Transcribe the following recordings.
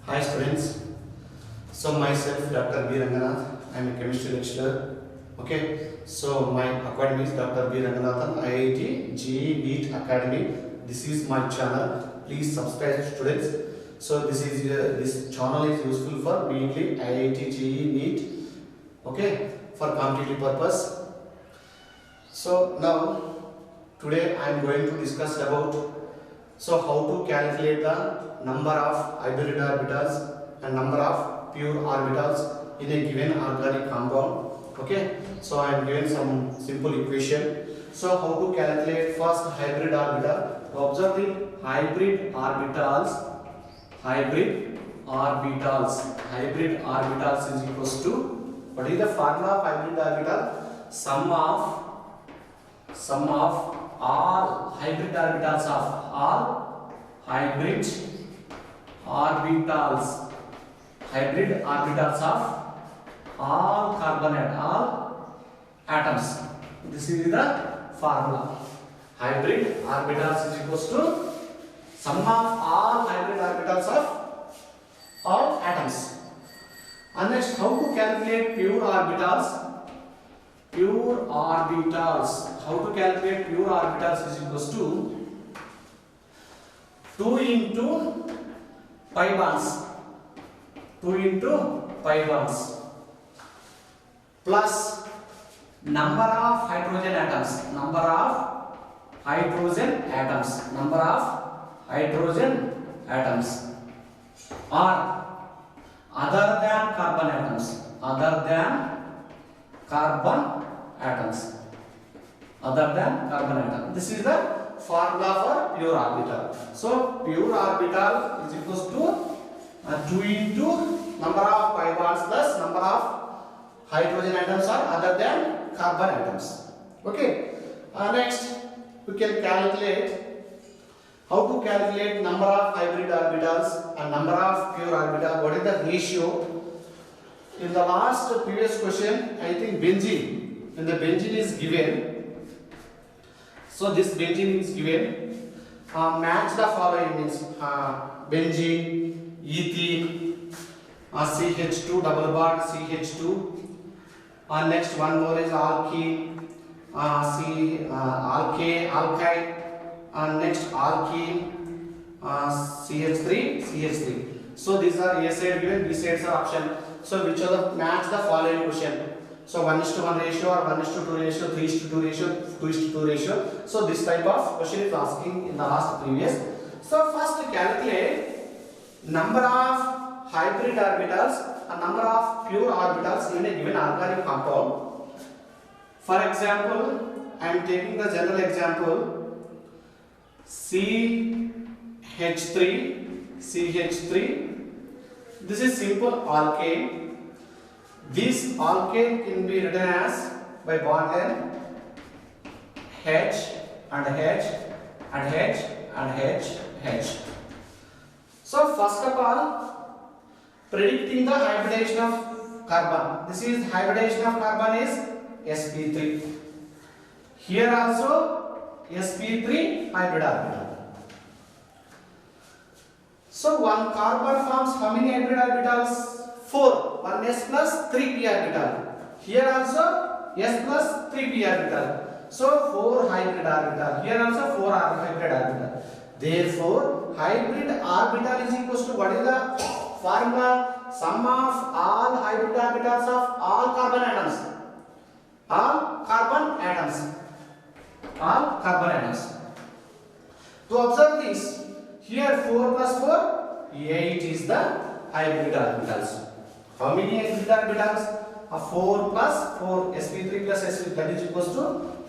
Hi students. So myself Dr. B. Ranganath. I am a chemistry lecturer. Okay. So my academy is Dr. B. Ranganathan IIT GE NEET Academy. This is my channel. Please subscribe students. So this channel is useful for mainly IIT GE NEET. Okay. For competitive purpose. So now today I am going to discuss about how to calculate the number of hybrid orbitals and number of pure orbitals in a given organic compound. Okay, so I am given some simple equation. So how to calculate first hybrid orbital? Observe the hybrid orbitals. Hybrid orbitals is equals to, what is the formula of hybrid orbital? Sum of all hybrid orbitals of all hybrid orbitals of all all atoms. This is the formula. Hybrid orbitals is equals to sum of all hybrid orbitals of all atoms. And next, how to calculate pure orbitals? How to calculate pure orbitals is equals to 2 into pi bonds. 2 into pi bonds plus number of hydrogen atoms. Number of hydrogen atoms or other than carbon atoms. This is the formula for pure orbital. So pure orbital is equals to 2 into number of pi bonds plus number of hydrogen atoms or other than carbon atoms. Okay. Next we can calculate how to calculate number of hybrid orbitals and number of pure orbitals. What is the ratio? In the last previous question, I think benzene. When the benzene is given, so this benzene is given. Match the following means benzene, ethene, CH2 double bond CH2. Next one more is alkene, alkyne. Next alkene, CH3. So these are A side given, B sides are option. So which are the match the following question? So 1:1 ratio or 1:2 ratio, 3:2 ratio, 2:2 ratio. So this type of question is asking in the last previous. So first calculate number of hybrid orbitals and number of pure orbitals in a given organic compound. For example, I am taking the general example CH3. This is simple alkane. This alkane can be written as by bond length H and H and H and H. So first of all, predicting the hybridization of carbon. This is hybridization of carbon is sp3. Here also sp3 hybrid orbital. So one carbon forms how many hybrid orbitals? 4. 1s plus 3p orbital. Here also s plus 3p orbital. So 4 hybrid orbital. Here also 4 hybrid orbital. Therefore, hybrid orbital is equals to, what is the formula? Sum of all hybrid orbitals of all carbon atoms. To observe this, here 4 plus 4, 8 is the hybrid orbitals. How many hybrid orbitals? 4 plus 4, sp3 plus sp3, that is equals to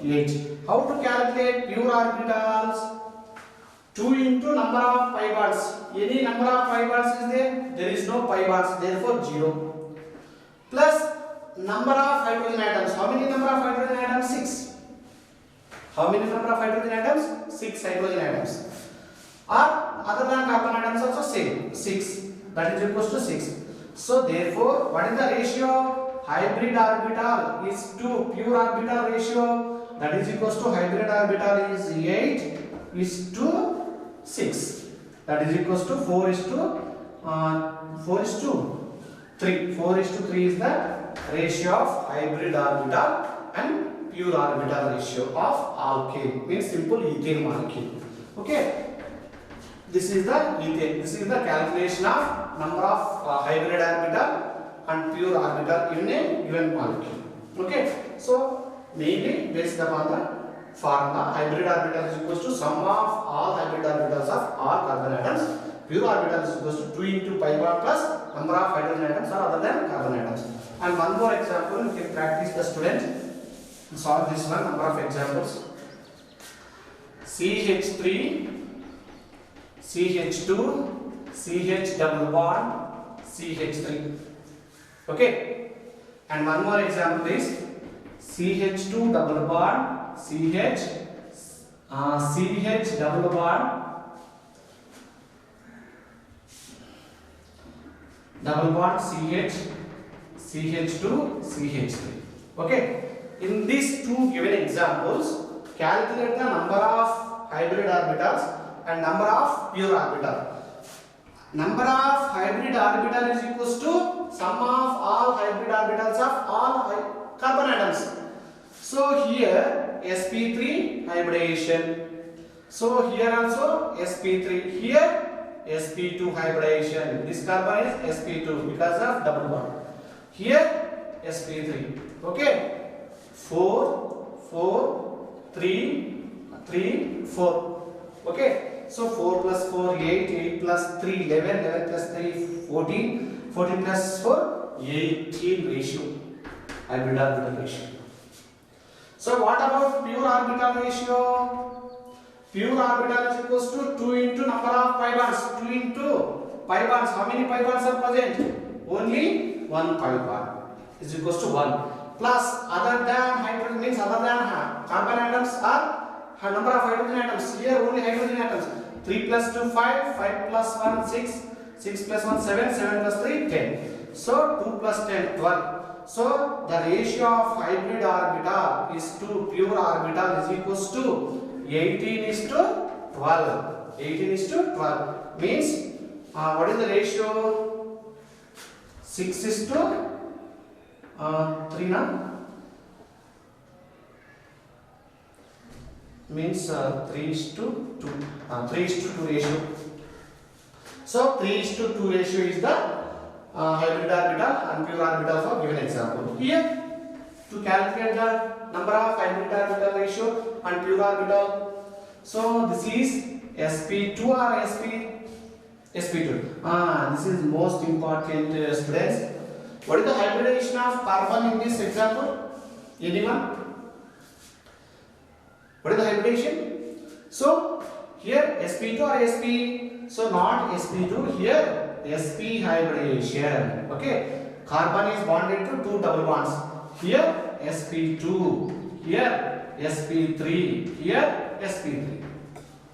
8. How to calculate pure orbitals? 2 into number of pi bonds. Any number of pi bonds is there? There is no pi bonds, therefore 0. Plus number of hydrogen atoms. How many number of hydrogen atoms? 6. How many number of hydrogen atoms? 6 hydrogen atoms. Or other than carbon atoms also same, 6. That is equals to 6. So therefore, what is the ratio? Hybrid orbital is to pure orbital ratio. That is equals to hybrid orbital is 8 is to 6. That is equals to 4 is to 4 is to 3. 4 is to 3 is the ratio of hybrid orbital and pure orbital ratio of alkane. Means simple ethane molecule. Okay. This is the ethane. This is the calculation of number of hybrid orbital and pure orbital in a given molecule. Okay. So mainly based upon the formula, hybrid orbital is equals to sum of all hybrid orbitals of all carbon atoms. Pure orbital is equals to 2 into pi bar plus number of hydrogen atoms are other than carbon atoms. And one more example, you can practice the student. Solve this one, number of examples. CH3, CH2, CH double bond, CH3. Okay. And one more example is CH2 double bond, CH double bond, CH, CH2, CH3. Okay. In these two given examples, calculate the number of hybrid orbitals and number of pure orbital. Number of hybrid orbital is equals to sum of all hybrid orbitals of all carbon atoms. So here sp3 hybridization. So here also sp3. Here sp2 hybridization. This carbon is sp2 because of double bond. Here sp3. Okay. 4, 4, 3, 3, 4. Okay. So 4 plus 4, 8, 8 plus 3, 11, 11 plus 3, 14, 14 plus 4, 18 ratio. Hybrid orbital ratio. So what about pure orbital ratio? Pure orbital is equals to 2 into number of pi bonds. 2 into pi bonds. How many pi bonds are present? Only one pi bond is equals to 1. Plus other than hydrogen means other than carbon atoms are number of hydrogen atoms. Here only hydrogen atoms. 3 plus 2 5, 5 plus 1 6, 6 plus 1 7, 7 plus 3 10. So 2 plus 10 12. So the ratio of hybrid orbital is to pure orbital is equals to 18 is to 12. 18 is to 12 means what is the ratio? 6 is to 3 now means 3 is to 2. 3 is to 2 ratio. So 3 is to 2 ratio is the hybrid orbital and pure orbital for given example. Here to calculate the number of hybrid orbital ratio and pure orbital. So this is sp2 or sp2. This is most important students. What is the hybridization of carbon in this example? Anyone? What is the hybridization? So here sp2 or sp. So not sp2. Here sp hybridization. Okay. Carbon is bonded to two double bonds. Here sp2. Here sp3. Here sp3.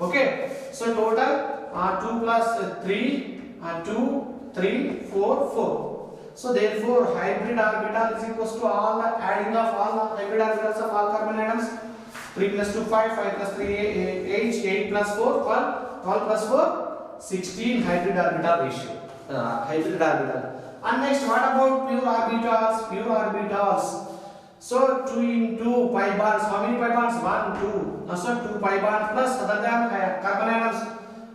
Okay. So total 2 plus 3 2 3 4 4. So therefore hybrid orbital is equals to all adding of all hybrid orbitals of all carbon atoms. 3 plus 2 5, 5 plus 3 8, 8 plus 4 12, 12 plus 4 16 hybrid orbital ratio. Hybrid orbital. And next what about pure orbitals? Pure orbitals. So 2 into pi bonds. How many pi bonds? 1 2. So 2 pi bonds plus other than carbon atoms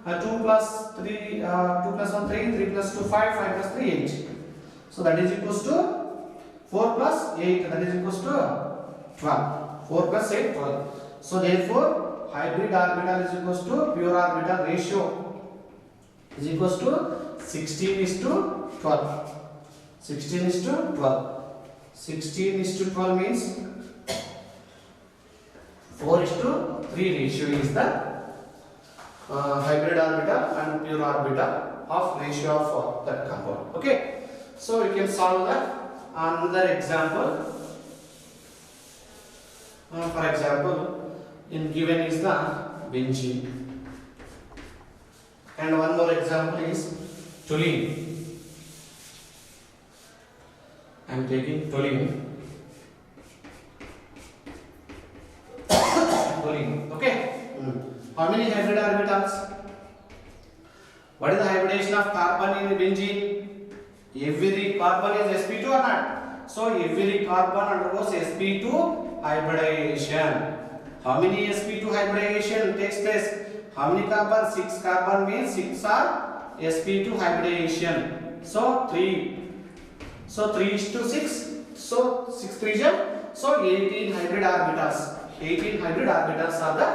2 plus 3 2 plus 1 3, 3 plus 2 5, 5 plus 3 8. So that is equals to 4 plus 8, that is equals to 12. 4 plus 8, 12. So therefore hybrid orbital is equals to pure orbital ratio is equals to 16 is to 12. 16 is to 12. 16 is to 12 means 4 is to 3 ratio is the hybrid orbital and pure orbital of ratio of that compound. Okay. So we can solve that. Another example. For example, in given is the benzene. And one more example is toluene. I am taking toluene. Toluene. Okay. How many hybrid orbitals? What is the hybridization of carbon in benzene? Every carbon is sp2 or not? So every carbon undergoes sp2 hybridization. How many sp2 hybridization takes place? How many carbon? 6 carbon means 6 are sp2 hybridization. So 3. So 3 is to 6. So 6 3 is so 18 hybrid orbitals. 18 hybrid orbitals are the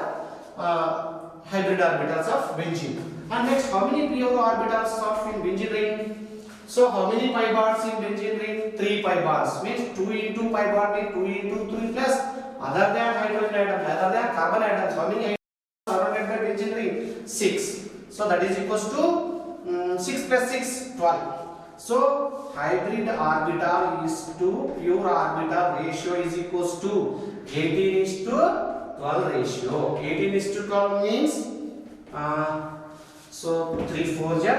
hybrid orbitals of benzene. And next, how many pure orbitals of in benzene ring? So how many pi bars in benzene ring? 3 pi bars means 2 into pi bar means 2 into 3 plus other than hydrogen atoms, other than carbon atoms. How many atoms surrounded by benzene ring? 6. So that is equals to 6 plus 6 12. So hybrid orbital is to pure orbital ratio is equals to 18 is to 12 ratio. 18 is to 12 means so 3 4 ja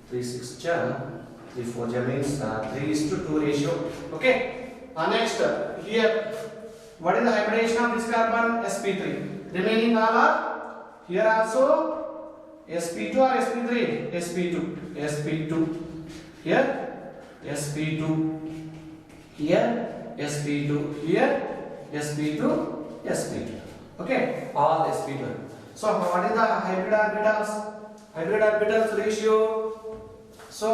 3 6 ja 3 4 ja means 3 is to 2 ratio. Okay. Next here, what is the hybridization of this carbon? sp3. Remaining all are here also sp2 or sp3? sp2. sp2. Here sp2. Here sp2. Here sp2. sp2. Okay, all sp2. So what is the hybrid orbitals? Hybrid orbitals ratio. So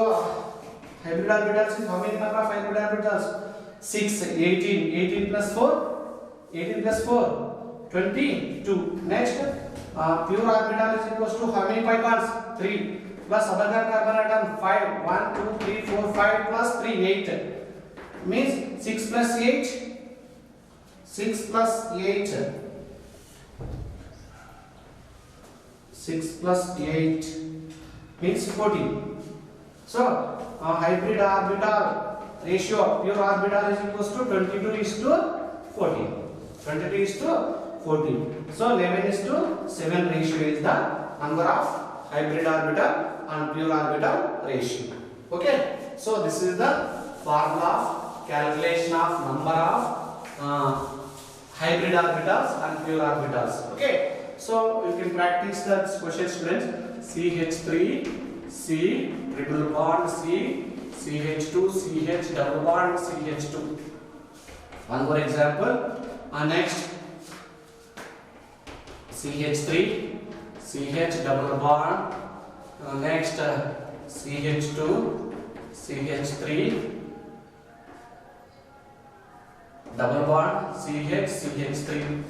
hybrid orbitals is how many number of hybrid orbitals? 6, 18, 18 plus 4, 18 plus 4, 22. Next, pure orbital is equals to how many pi bars? 3 plus other than carbon atom 5, 1, 2, 3, 4, 5 plus 3, 8. Means 6 plus 8, 6 plus 8, 6 plus 8 means 14. So hybrid orbital ratio pure orbital is equals to 22 is to 14. 22 is to 14. So 11 is to 7 ratio is the number of hybrid orbital and pure orbital ratio. Okay. So this is the formula of calculation of number of hybrid orbitals and pure orbitals. Okay. So you can practice the question, students. CH3, C, triple bond C, CH2, CH double bond CH2. One more example. Next, CH3, CH double bond. Next, CH2, CH3 double bond CH, CH3.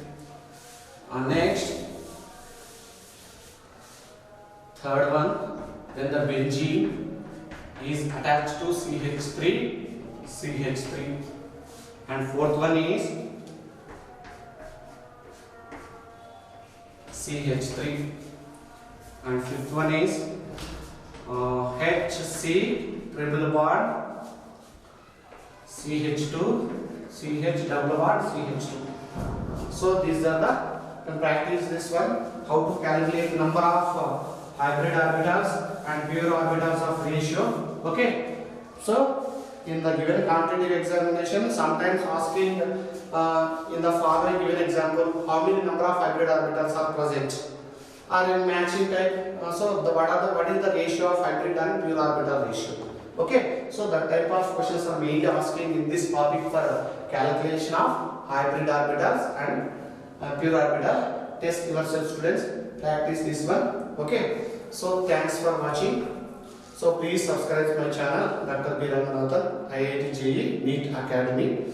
Next, third one, then the benzene is attached to CH3, CH3, and fourth one is CH3, and fifth one is HC triple bond CH2, CH double bond CH2. So these are the, to practice this one, how to calculate number of hybrid orbitals and pure orbitals of ratio. Okay. So in the given competitive examination, sometimes asking in the following given example, how many number of hybrid orbitals are present, or in matching type. So what is the ratio of hybrid and pure orbital ratio? Okay. So that type of questions are mainly asking in this topic for calculation of hybrid orbitals and pure orbital. Test yourself, students. Practice this one. Okay. So thanks for watching. So please subscribe to my channel, Dr. B. Ranganathan, IIT JEE NEET Academy.